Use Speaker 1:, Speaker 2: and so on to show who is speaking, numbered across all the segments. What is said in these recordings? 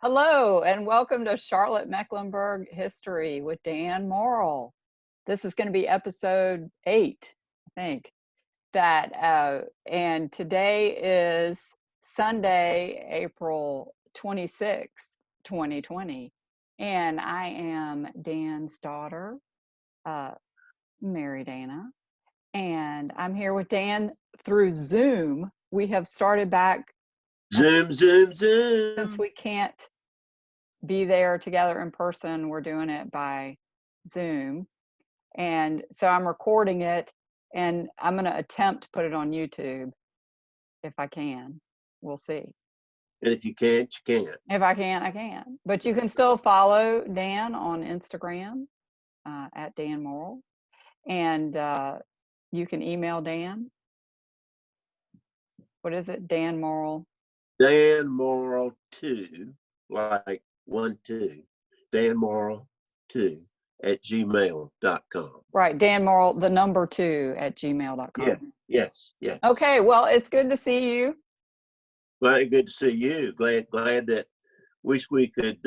Speaker 1: Hello, and welcome to Charlotte Mecklenburg History with Dan Morrill. This is going to be episode 8, I think. And today is Sunday, April 26th, 2020. And I am Dan's daughter, Mary Dana. And I'm here with Dan through Zoom. We have started back
Speaker 2: Zoom.
Speaker 1: since we can't be there together in person. We're doing it by Zoom. And so I'm recording it and I'm going to attempt to put it on YouTube if I can. We'll see.
Speaker 2: And if you can't, you can't.
Speaker 1: If I can, I can. But you can still follow Dan on Instagram at Dan Morrill. And you can email Dan. What is it? Dan Morrill.
Speaker 2: Dan Morrill 2, like 1, 2. Dan Morrill 2 at gmail.com.
Speaker 1: Right. Dan Morrill, the number 2 at gmail.com.
Speaker 2: Yeah. Yes.
Speaker 1: Okay. Well, it's good to see you.
Speaker 2: Well, good to see you. Glad that wish we could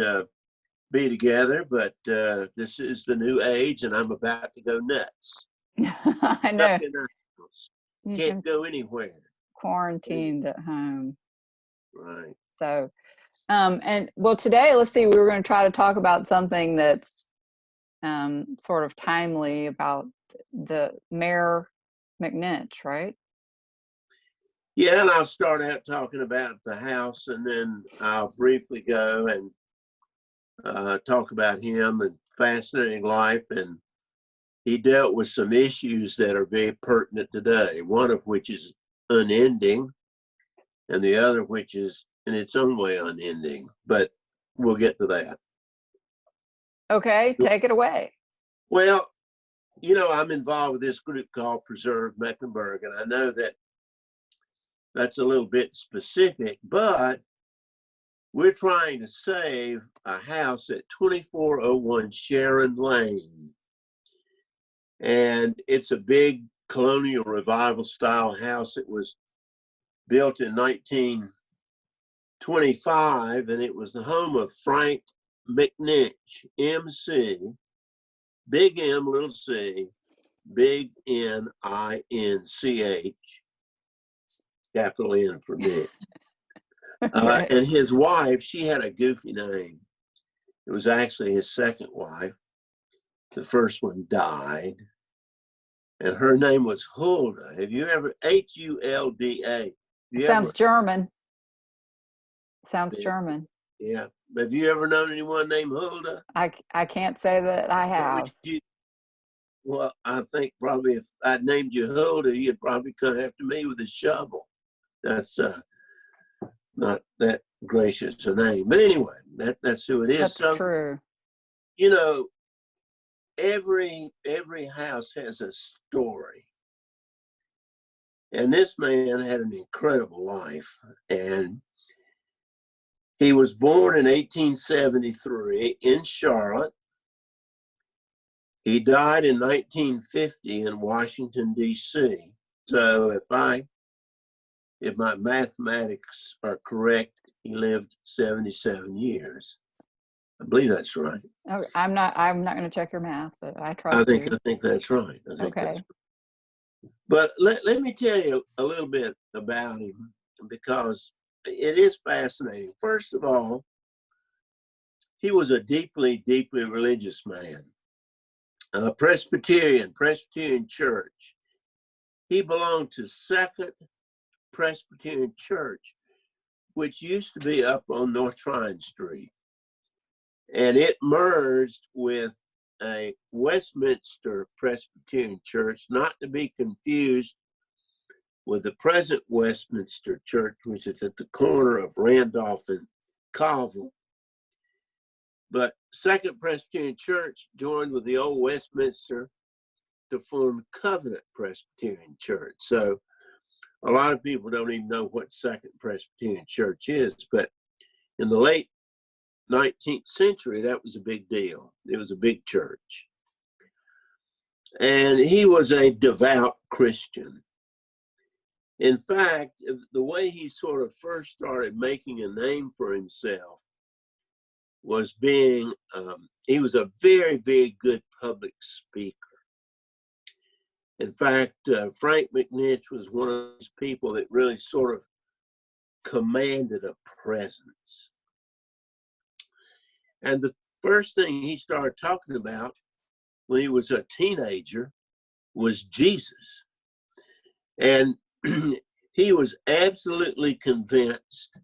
Speaker 2: be together, but this is the new age and I'm about to go nuts.
Speaker 1: I know.
Speaker 2: Can't go anywhere.
Speaker 1: Quarantined at home.
Speaker 2: Right.
Speaker 1: So, and well, today, let's see, we were going to try to talk about something that's sort of timely about the Mayor McNinch, right?
Speaker 2: Yeah, and I'll start out talking about the house, and then I'll briefly go and talk about him and fascinating life. And he dealt with some issues that are very pertinent today, one of which is unending, and the other which is in its own way unending. But we'll get to that.
Speaker 1: Okay, take it away.
Speaker 2: Well, you know, I'm involved with this group called Preserve Mecklenburg, and I know that that's a little bit specific, but we're trying to save a house at 2401 Sharon Lane. And it's a big colonial revival style house. It was built in 1925, and it was the home of Frank McNinch, MC, big M, little c, big N-I-N-C-H, capital N for Nick.
Speaker 1: Okay.
Speaker 2: And his wife, she had a goofy name. It was actually his second wife. The first one died. And her name was Hulda. Have you ever, H-U-L-D-A.
Speaker 1: Sounds German. Sounds German.
Speaker 2: Yeah. Have you ever known anyone named Hulda?
Speaker 1: I can't say that I have.
Speaker 2: Well, I think probably if I'd named you Hulda, you'd probably come after me with a shovel. That's not that gracious a name. But anyway, that's who it is.
Speaker 1: That's so true.
Speaker 2: You know, every house has a story. And this man had an incredible life. And he was born in 1873 in Charlotte. He died in 1950 in Washington, D.C. So if my mathematics are correct, he lived 77 years. I believe that's right.
Speaker 1: Okay, I'm not going to check your math, but I trust you.
Speaker 2: I think that's right.
Speaker 1: Okay.
Speaker 2: That's right. But let me tell you a little bit about him, because it is fascinating. First of all, he was a deeply, deeply religious man. Presbyterian Church. He belonged to Second Presbyterian Church, which used to be up on North Tryon Street. And it merged with a Westminster Presbyterian Church, not to be confused with the present Westminster Church, which is at the corner of Randolph and Colville. But Second Presbyterian Church joined with the old Westminster to form Covenant Presbyterian Church. So a lot of people don't even know what Second Presbyterian Church is, but in the late 19th century, that was a big deal. It was a big church. And he was a devout Christian. In fact, the way he sort of first started making a name for himself was being, he was a very, very good public speaker. In fact, Frank McNinch was one of those people that really sort of commanded a presence. And the first thing he started talking about when he was a teenager was Jesus. And he was absolutely convinced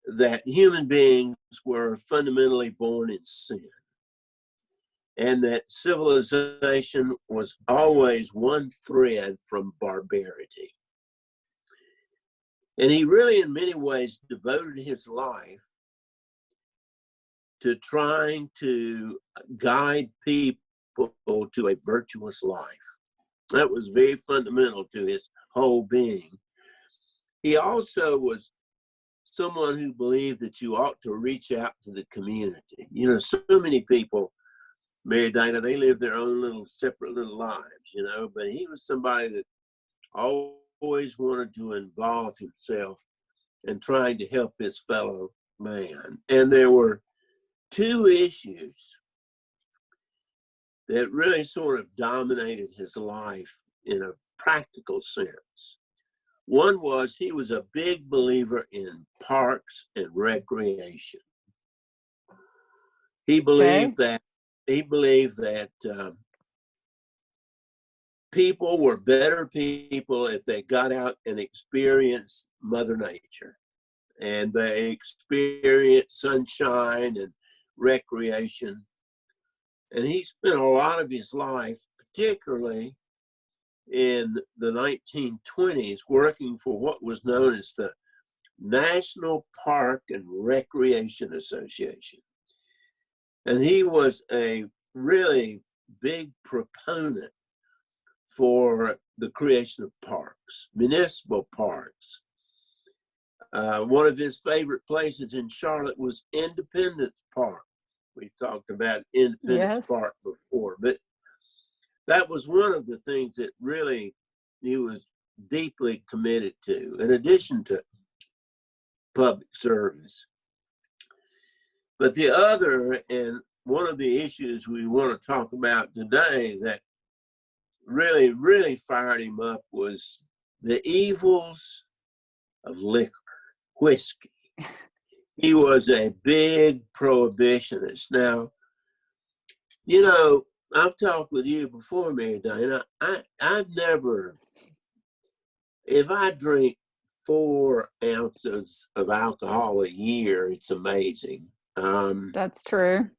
Speaker 2: that human beings were fundamentally born in sin, and that civilization was always one thread from barbarity. And he really, in many ways, devoted his life to trying to guide people to a virtuous life. That was very fundamental to his whole being. He also was someone who believed that you ought to reach out to the community. You know, so many people, Mary Dana, they live their own little separate little lives, you know, but he was somebody that always wanted to involve himself in trying to help his fellow man. And there were two issues that really sort of dominated his life in a practical sense. One was he was a big believer in parks and recreation. He believed that people were better people if they got out and experienced Mother Nature, and they experienced sunshine and recreation. And he spent a lot of his life, particularly in the 1920s, working for what was known as the National Park and Recreation Association. And he was a really big proponent for the creation of parks, municipal parks. One of his favorite places in Charlotte was Independence Park. We talked about Independence Park before, but that was one of the things that really he was deeply committed to, in addition to public service. But the other, and one of the issues we want to talk about today that really, really fired him up was the evils of liquor, whiskey. He was a big prohibitionist. Now, you know, I've talked with you before, Mary Dana. I've never, if I drink 4 ounces of alcohol a year, it's amazing.
Speaker 1: That's true.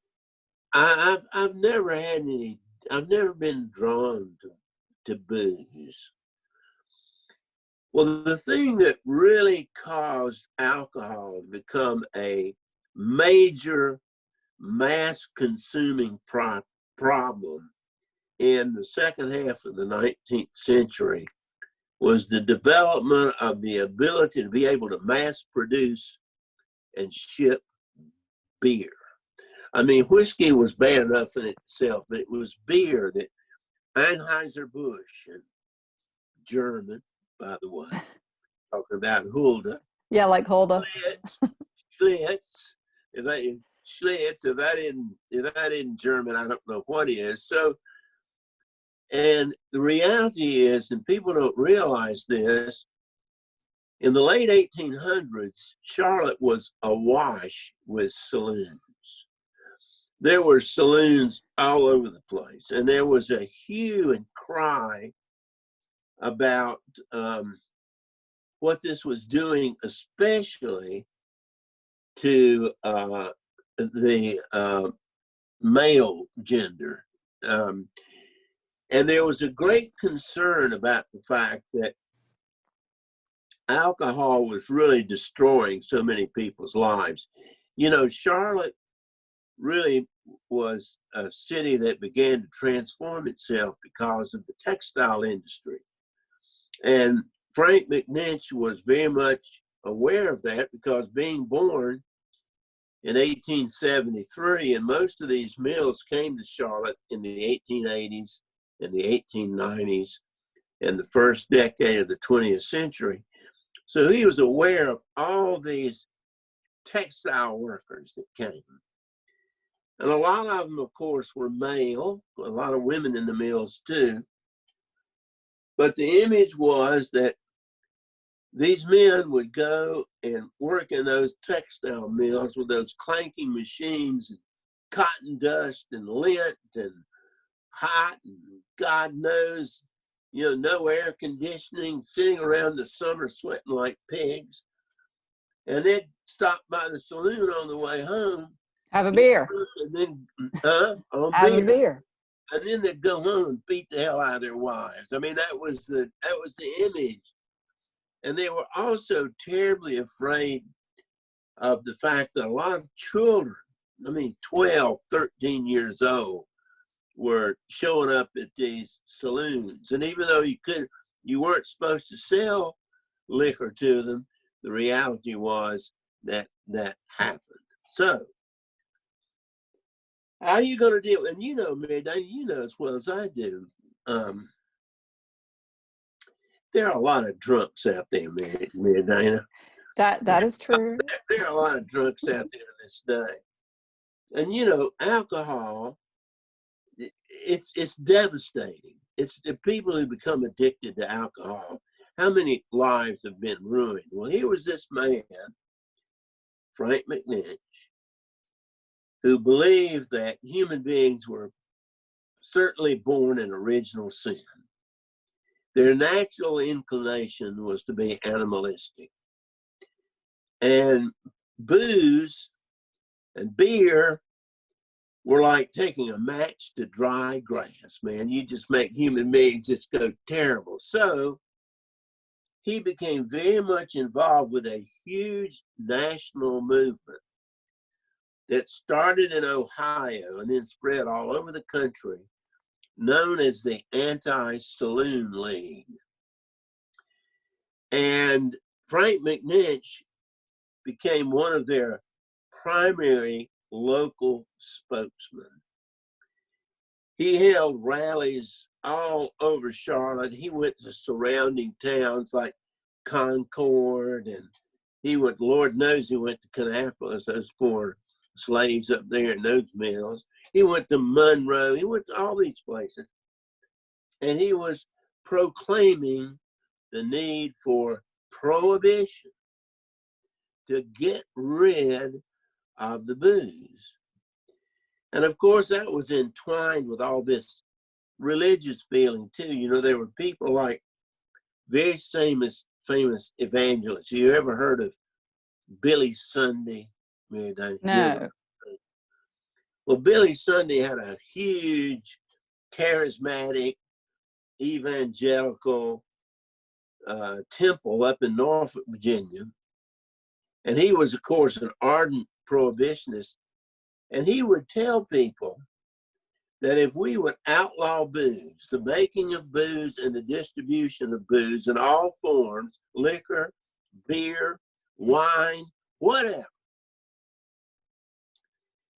Speaker 2: I've never had any, I've never been drawn to booze. Well, the thing that really caused alcohol to become a major mass consuming problem in the second half of the 19th century was the development of the ability to be able to mass produce and ship beer. I mean, whiskey was bad enough in itself, but it was beer that Anheuser-Busch, and German, by the way, talking about Hulda.
Speaker 1: Yeah, like Hulda.
Speaker 2: Schlitz. If that isn't German, I don't know what is. So, and the reality is, and people don't realize this, in the late 1800s, Charlotte was awash with saloons. There were saloons all over the place, and there was a hue and cry about what this was doing, especially to the male gender. And there was a great concern about the fact that alcohol was really destroying so many people's lives. You know, Charlotte really was a city that began to transform itself because of the textile industry. And Frank McNinch was very much aware of that because being born in 1873, and most of these mills came to Charlotte in the 1880s and the 1890s, in the first decade of the 20th century. So he was aware of all these textile workers that came. And a lot of them, of course, were male, a lot of women in the mills too. But the image was that these men would go and work in those textile mills with those clanking machines and cotton dust and lint and hot and God knows, no air conditioning, sitting around the summer sweating like pigs. And they'd stop by the saloon on the way home.
Speaker 1: Have a beer.
Speaker 2: And then,
Speaker 1: Have a beer.
Speaker 2: And then they'd go home and beat the hell out of their wives. I mean, that was the image. And they were also terribly afraid of the fact that a lot of children, 12, 13 years old, were showing up at these saloons. And even though you weren't supposed to sell liquor to them, the reality was that happened. So, how are you going to deal? And Mary Dana, as well as I do, there are a lot of drunks out there, Mary Dana.
Speaker 1: That is true.
Speaker 2: There are a lot of drunks out there this day. And alcohol, it's devastating. It's the people who become addicted to alcohol. How many lives have been ruined? Well, here was this man, Frank McNinch, who believed that human beings were certainly born in original sin. Their natural inclination was to be animalistic. And booze and beer were like taking a match to dry grass, man. You just make human beings just go terrible. So he became very much involved with a huge national movement that started in Ohio and then spread all over the country, known as the Anti-Saloon League. And Frank McNinch became one of their primary local spokesmen. He held rallies all over Charlotte. He went to surrounding towns like Concord, and Lord knows he went to Kannapolis, those poor slaves up there in those mills. He went to Monroe. He went to all these places. And he was proclaiming the need for prohibition to get rid of the booze. And of course, that was entwined with all this religious feeling too. There were people like very famous evangelists. You ever heard of Billy Sunday?
Speaker 1: No.
Speaker 2: Well, Billy Sunday had a huge, charismatic, evangelical temple up in Norfolk, Virginia. And he was, of course, an ardent prohibitionist. And he would tell people that if we would outlaw booze, the making of booze and the distribution of booze in all forms, liquor, beer, wine, whatever,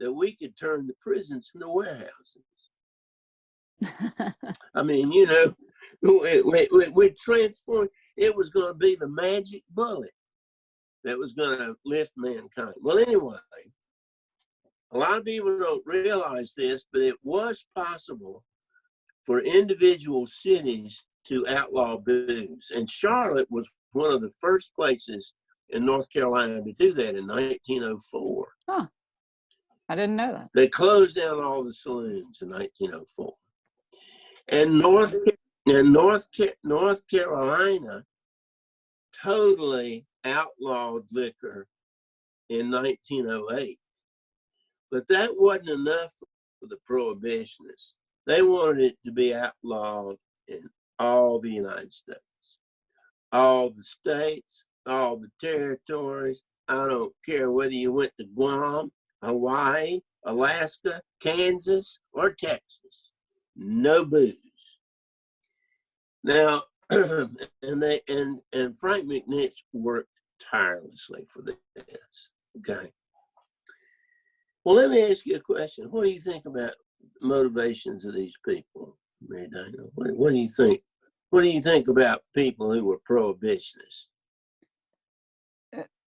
Speaker 2: that we could turn the prisons into warehouses. We transformed. It was going to be the magic bullet that was going to lift mankind. Well, anyway, a lot of people don't realize this, but it was possible for individual cities to outlaw booze. And Charlotte was one of the first places in North Carolina to do that in 1904.
Speaker 1: Huh. I didn't know that.
Speaker 2: They closed down all the saloons in 1904. And North Carolina totally outlawed liquor in 1908. But that wasn't enough for the prohibitionists. They wanted it to be outlawed in all the United States, all the states, all the territories. I don't care whether you went to Guam, Hawaii, Alaska, Kansas, or Texas. No booze. Now, and Frank McNinch worked tirelessly for this. Okay. Well, let me ask you a question. What do you think about the motivations of these people, Mary Dana? What do you think? What do you think about people who were prohibitionists?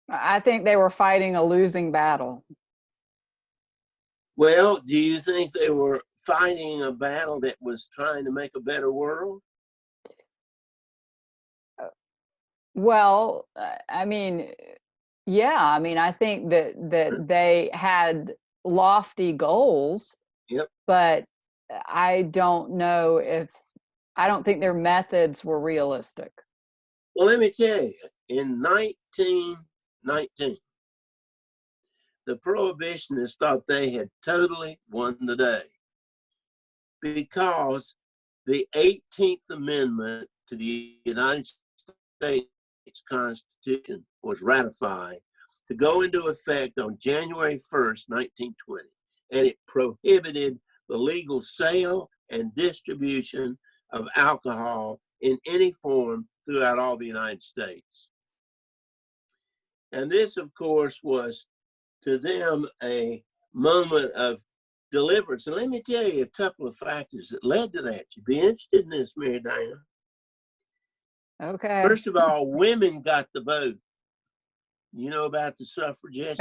Speaker 1: I think they were fighting a losing battle.
Speaker 2: Well, do you think they were fighting a battle that was trying to make a better world?
Speaker 1: Well, I mean, yeah, I mean, I think that they had lofty goals,
Speaker 2: Yep.
Speaker 1: but I don't know if I don't think their methods were realistic.
Speaker 2: Well, let me tell you, in 1919, the prohibitionists thought they had totally won the day because the 18th Amendment to the United States Constitution was ratified to go into effect on January 1st, 1920, and it prohibited the legal sale and distribution of alcohol in any form throughout all the United States. And this, of course, was to them a moment of deliverance. And let me tell you a couple of factors that led to that. You'd be interested in this, Mary Diana.
Speaker 1: Okay.
Speaker 2: First of all, women got the vote. You know about the suffragettes?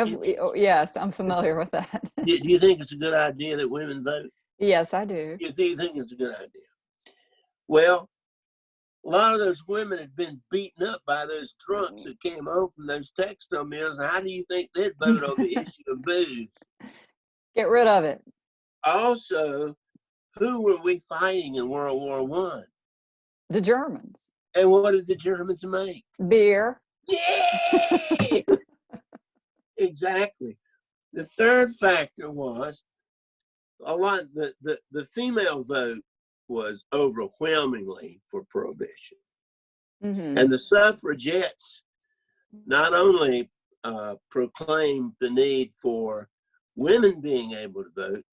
Speaker 1: Yes, I'm familiar with that.
Speaker 2: Do you think it's a good idea that women vote?
Speaker 1: Yes, I do.
Speaker 2: Do you think it's a good idea? Well, a lot of those women had been beaten up by those drunks that came home from those textile mills. And how do you think they'd vote on the issue of booze?
Speaker 1: Get rid of it.
Speaker 2: Also, who were we fighting in World War I?
Speaker 1: The Germans.
Speaker 2: And what did the Germans make?
Speaker 1: Beer.
Speaker 2: Yeah! Exactly. The third factor was the female vote was overwhelmingly for prohibition.
Speaker 1: Mm-hmm.
Speaker 2: And the suffragettes not only proclaimed the need for women being able to vote,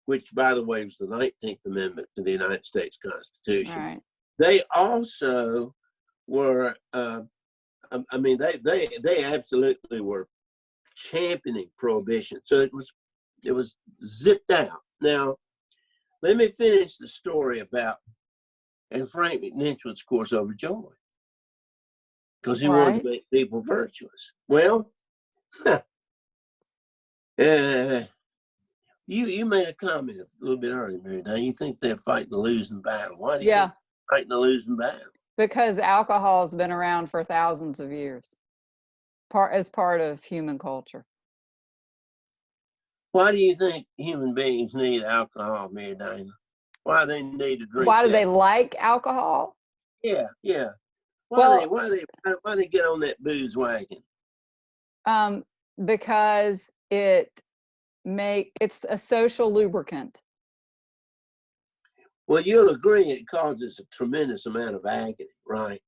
Speaker 2: which, by the way, was the 19th Amendment to the United States Constitution.
Speaker 1: Right.
Speaker 2: They also were, I mean, they absolutely were championing prohibition. So it was zipped out. Now, let me finish the story about, and Frank McNinch was, of course, overjoyed because he wanted to make people virtuous. Well, you made a comment a little bit earlier, Mary. Now, you think they're fighting a losing battle. Why do you think they're fighting a losing battle?
Speaker 1: Because alcohol has been around for thousands of years, as part of human culture.
Speaker 2: Why do you think human beings need alcohol, Mary Dana? Why they need to drink?
Speaker 1: Why do they like alcohol?
Speaker 2: Yeah. Why they get on that booze wagon?
Speaker 1: Because it's a social lubricant.
Speaker 2: Well, you'll agree it causes a tremendous amount of agony, right?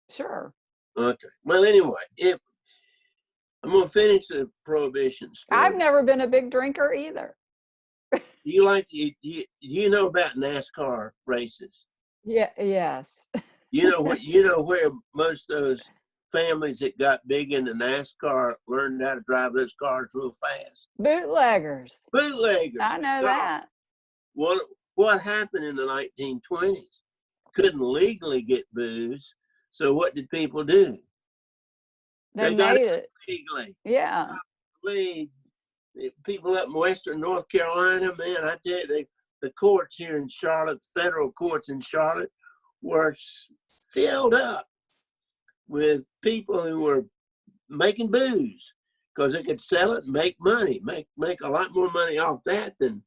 Speaker 1: Sure.
Speaker 2: Okay. Well, anyway, I'm going to finish the prohibition story.
Speaker 1: I've never been a big drinker either.
Speaker 2: Do you know about NASCAR races?
Speaker 1: Yeah. Yes.
Speaker 2: You know where most of those families that got big into NASCAR learned how to drive those cars real fast?
Speaker 1: Bootleggers.
Speaker 2: I
Speaker 1: know that.
Speaker 2: What happened in the 1920s? Couldn't legally get booze, so what did people do?
Speaker 1: They got it
Speaker 2: legally.
Speaker 1: Yeah.
Speaker 2: People up in Western North Carolina, man, I tell you, the courts here in Charlotte, federal courts in Charlotte, were filled up with people who were making booze because they could sell it and make money, make a lot more money off that than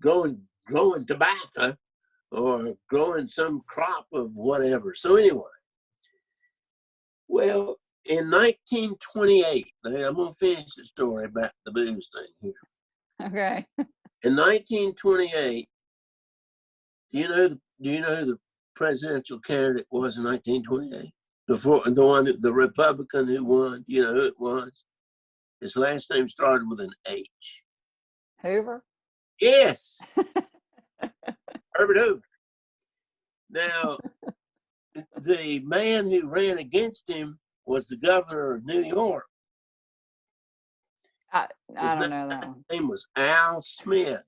Speaker 2: growing tobacco or growing some crop of whatever. So anyway, well, in 1928, I'm going to finish the story about the booze thing here.
Speaker 1: Okay.
Speaker 2: In 1928, do you know who the presidential candidate was in 1928? The Republican who won. You know who it was? His last name started with an H.
Speaker 1: Hoover?
Speaker 2: Yes. Herbert Hoover. Now, the man who ran against him was the governor of New York.
Speaker 1: I don't know that one.
Speaker 2: His name was Al Smith.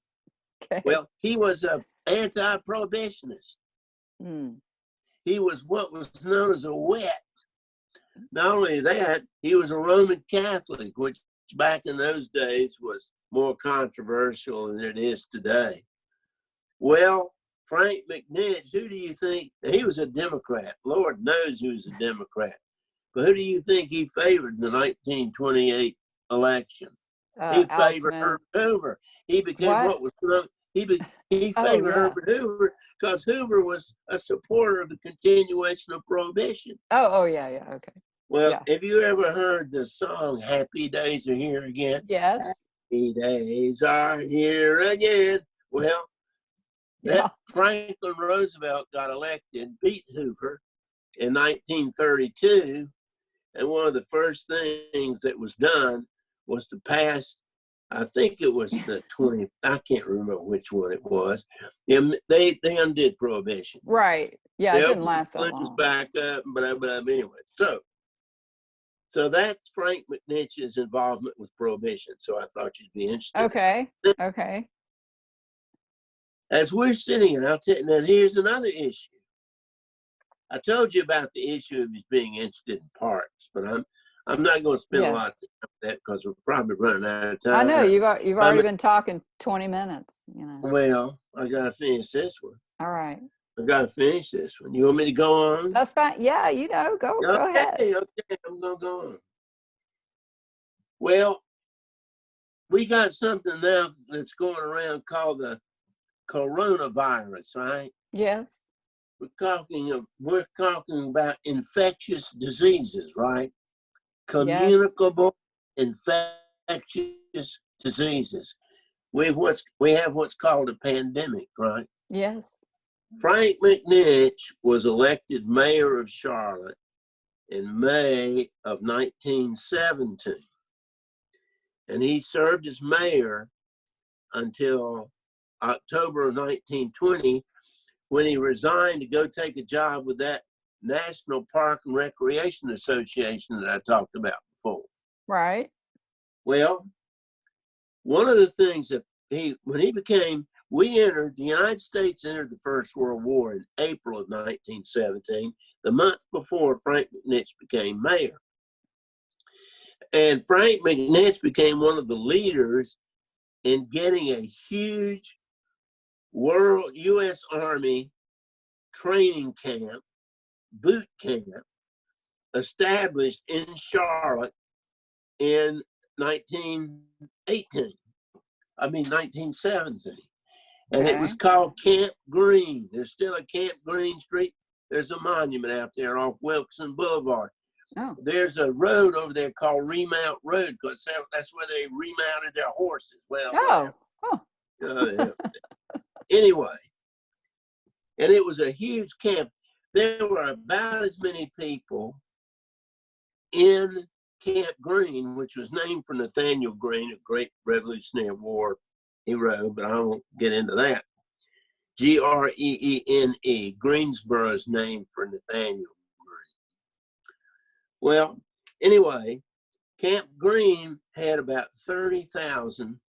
Speaker 1: Okay.
Speaker 2: Well, he was an anti-prohibitionist. he was what was known as a wet. Not only that, he was a Roman Catholic, which back in those days was more controversial than it is today. Well, Frank McNinch, who do you think? He was a Democrat. Lord knows he was a Democrat. But who do you think he favored in the 1928 election? He favored Herbert Hoover. He became what was known. He favored Herbert Hoover because Hoover was a supporter of the continuation of prohibition.
Speaker 1: Oh, yeah, okay.
Speaker 2: Well, have you ever heard the song "Happy Days Are Here Again"?
Speaker 1: Yes.
Speaker 2: Happy days are here again. Well, that Franklin Roosevelt got elected, beat Hoover in 1932, and one of the first things that was done was to pass, I think it was the 20, I can't remember which one it was. They undid prohibition.
Speaker 1: Right. Yeah, it didn't last so long.
Speaker 2: Back up, but anyway. So that's Frank McNinch's involvement with prohibition. So I thought you'd be interested.
Speaker 1: Okay.
Speaker 2: As we're sitting here, I'll tell you, now here's another issue. I told you about the issue of being interested in parks, but I'm not going to spend a lot of time on that because we're probably running out of time.
Speaker 1: I know you've already been talking 20 minutes.
Speaker 2: Well, I got to finish this one.
Speaker 1: All right.
Speaker 2: I got to finish this one. You want me to go on?
Speaker 1: That's fine. Yeah, go ahead.
Speaker 2: Okay, I'm going to go on. Well, we got something now that's going around called the coronavirus, right?
Speaker 1: Yes.
Speaker 2: We're talking about infectious diseases, right? Communicable infectious diseases. We have what's called a pandemic, right?
Speaker 1: Yes.
Speaker 2: Frank McNinch was elected mayor of Charlotte in May of 1917. And he served as mayor until October of 1920, when he resigned to go take a job with that National Park and Recreation Association that I talked about before.
Speaker 1: Right.
Speaker 2: Well, one of the things that the United States entered the First World War in April of 1917, the month before Frank McNinch became mayor. And Frank McNinch became one of the leaders in getting a huge U.S. Army training camp, boot camp, established in Charlotte in 1917. And it was called Camp Green. There's still a Camp Green Street. There's a monument out there off Wilson Boulevard.
Speaker 1: Oh.
Speaker 2: There's a road over there called Remount Road, because that's where they remounted their horses. Well, anyway, and it was a huge camp. There were about as many people in Camp Green, which was named for Nathaniel Greene, a great Revolutionary War hero, but I won't get into that. Greene, Greensboro's named for Nathaniel Greene. Well, anyway, Camp Green had about 30,000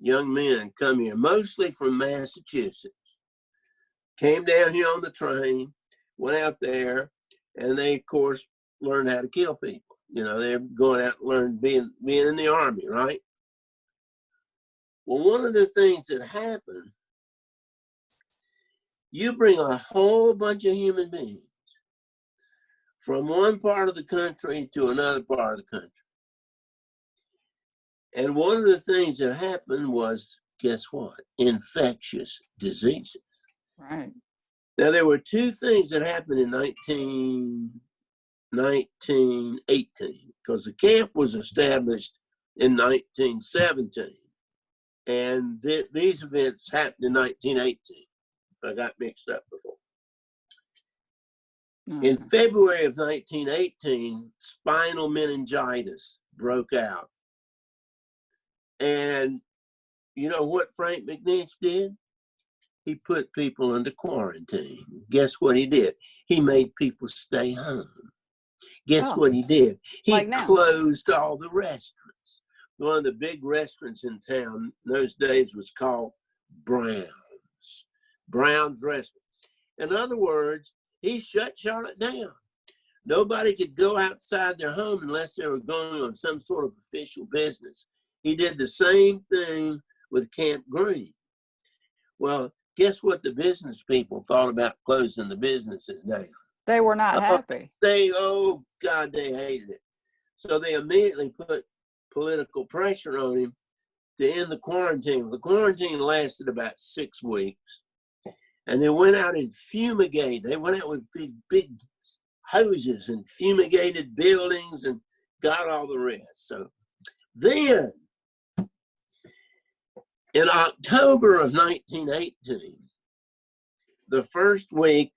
Speaker 2: young men come here, mostly from Massachusetts. Came down here on the train, went out there, and they, of course, learned how to kill people. They're going out and learn being in the Army, right? Well, one of the things that happened, you bring a whole bunch of human beings from one part of the country to another part of the country. And one of the things that happened was, guess what? Infectious diseases.
Speaker 1: Right.
Speaker 2: Now, there were two things that happened in 1918, because the camp was established in 1917. And these events happened in 1918. I got mixed up before. In February of 1918, spinal meningitis broke out. And you know what Frank McNinch did? He put people into quarantine. Guess what he did? He made people stay home. Guess what he did? He closed all the restaurants. One of the big restaurants in town in those days was called Brown's. Brown's Restaurant. In other words, he shut Charlotte down. Nobody could go outside their home unless they were going on some sort of official business. He did the same thing with Camp Green. Well, guess what the business people thought about closing the businesses down?
Speaker 1: They were not happy.
Speaker 2: Oh God, they hated it. So they immediately put political pressure on him to end the quarantine. The quarantine lasted about 6 weeks. And they went out and fumigated. They went out with big hoses and fumigated buildings and got all the rest. So then, in October of 1918, the first week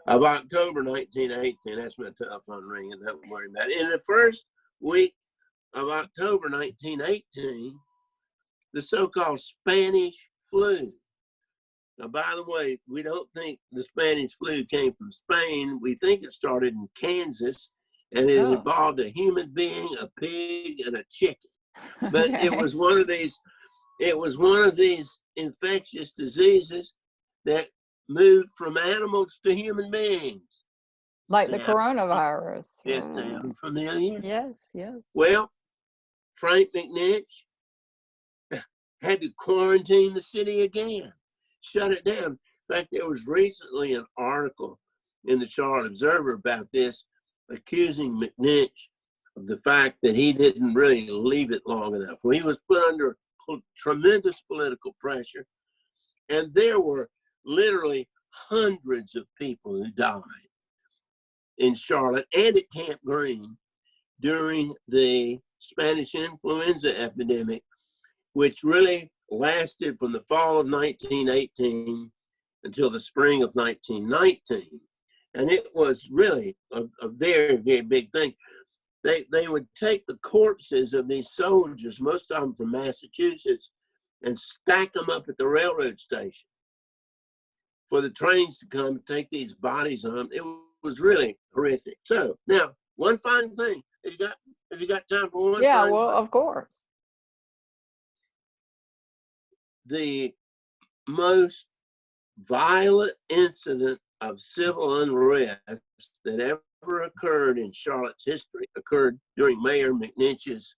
Speaker 2: of October 1918, that's my telephone ringing, don't worry about it. In the first week of October 1918, the so-called Spanish flu. Now, by the way, we don't think the Spanish flu came from Spain. We think it started in Kansas, and it involved a human being, a pig, and a chicken. But it was one of these. It was one of these infectious diseases that moved from animals to human beings.
Speaker 1: Like the coronavirus.
Speaker 2: Yes, sound familiar?
Speaker 1: Yes, yes.
Speaker 2: Well, Frank McNinch had to quarantine the city again, shut it down. In fact, there was recently an article in the Charlotte Observer about this, accusing McNinch of the fact that he didn't really leave it long enough. Well, he was put under tremendous political pressure, and there were literally hundreds of people who died in Charlotte and at Camp Green during the Spanish influenza epidemic, which really lasted from the fall of 1918 until the spring of 1919. And it was really a very, very big thing. They would take the corpses of these soldiers, most of them from Massachusetts, and stack them up at the railroad station for the trains to come and take these bodies on them. It was really horrific. So now, one final thing. Have you got time for one?
Speaker 1: Yeah, well, of course.
Speaker 2: The most violent incident of civil unrest that ever occurred in Charlotte's history occurred during Mayor McNinch's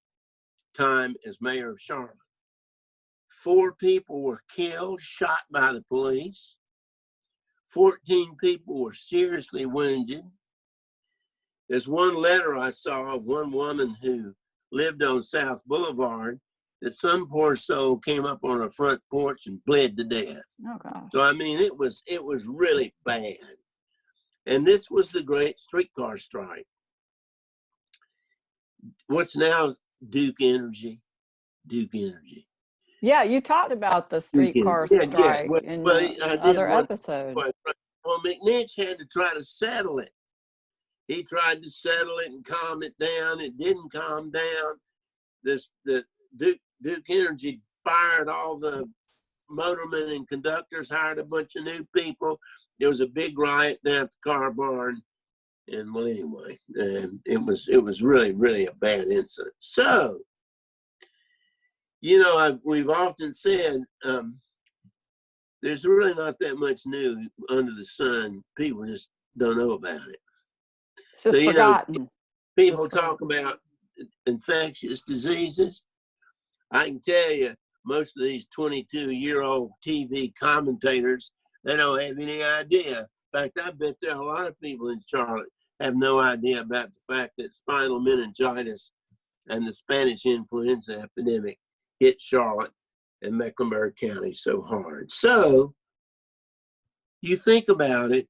Speaker 2: time as mayor of Charlotte. 4 people were killed, shot by the police. 14 people were seriously wounded. There's one letter I saw of one woman who lived on South Boulevard that some poor soul came up on her front porch and bled to death.
Speaker 1: Oh gosh.
Speaker 2: So I mean, it was really bad. And this was the great streetcar strike. What's now Duke Energy? Duke Energy.
Speaker 1: Yeah, you talked about the streetcar strike in other episodes.
Speaker 2: Well, McNinch had to try to settle it. He tried to settle it and calm it down. It didn't calm down. The Duke Energy fired all the motormen and conductors, hired a bunch of new people. There was a big riot down at the car barn. And well, anyway, it was really, really a bad incident. So, you know, we've often said there's really not that much new under the sun. People just don't know about it.
Speaker 1: It's just forgotten.
Speaker 2: People talk about infectious diseases. I can tell you, most of these 22-year-old TV commentators, they don't have any idea. In fact, I bet there are a lot of people in Charlotte have no idea about the fact that spinal meningitis and the Spanish influenza epidemic hit Charlotte and Mecklenburg County so hard. So you think about it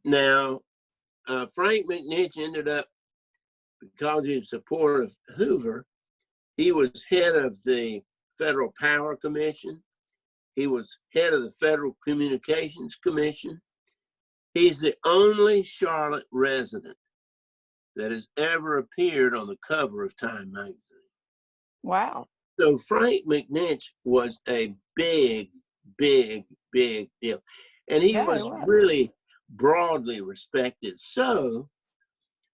Speaker 2: now, Frank McNinch ended up, because of support of Hoover, he was head of the Federal Power Commission. He was head of the Federal Communications Commission. He's the only Charlotte resident that has ever appeared on the cover of Time magazine.
Speaker 1: Wow.
Speaker 2: So Frank McNinch was a big, big, big deal. And he was really broadly respected. So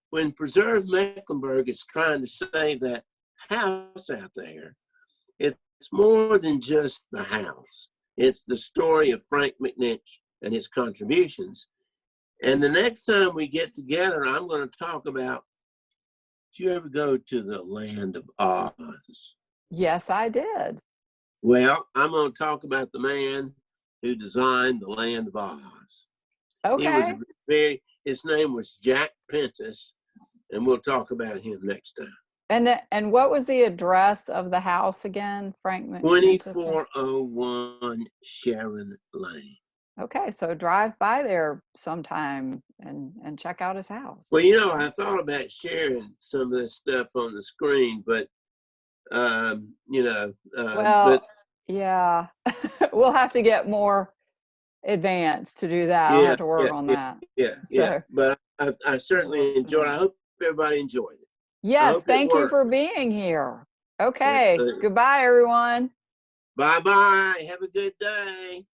Speaker 2: when Preserve Mecklenburg is trying to save that house out there, it's more than just the house. It's the story of Frank McNinch and his contributions. And the next time we get together, I'm going to talk about, did you ever go to the land of Oz?
Speaker 1: Yes, I did.
Speaker 2: Well, I'm going to talk about the man who designed the land of Oz. He was
Speaker 1: Okay.
Speaker 2: his name was Jack Pentis, and we'll talk about him next time.
Speaker 1: And what was the address of the house again, Frank McNinch?
Speaker 2: 2401 Sharon Lane.
Speaker 1: Okay, so drive by there sometime and check out his house.
Speaker 2: Well, you know, I thought about sharing some of this stuff on the screen, but you know,
Speaker 1: Well,
Speaker 2: but
Speaker 1: yeah, we'll have to get more advanced to do that. I'll
Speaker 2: yeah,
Speaker 1: have to work on that.
Speaker 2: yeah.
Speaker 1: So,
Speaker 2: But I certainly enjoyed. I hope everybody enjoyed it. I
Speaker 1: yes,
Speaker 2: hope it
Speaker 1: thank you
Speaker 2: worked.
Speaker 1: for being here. Okay, goodbye, everyone.
Speaker 2: Bye bye. Have a good day.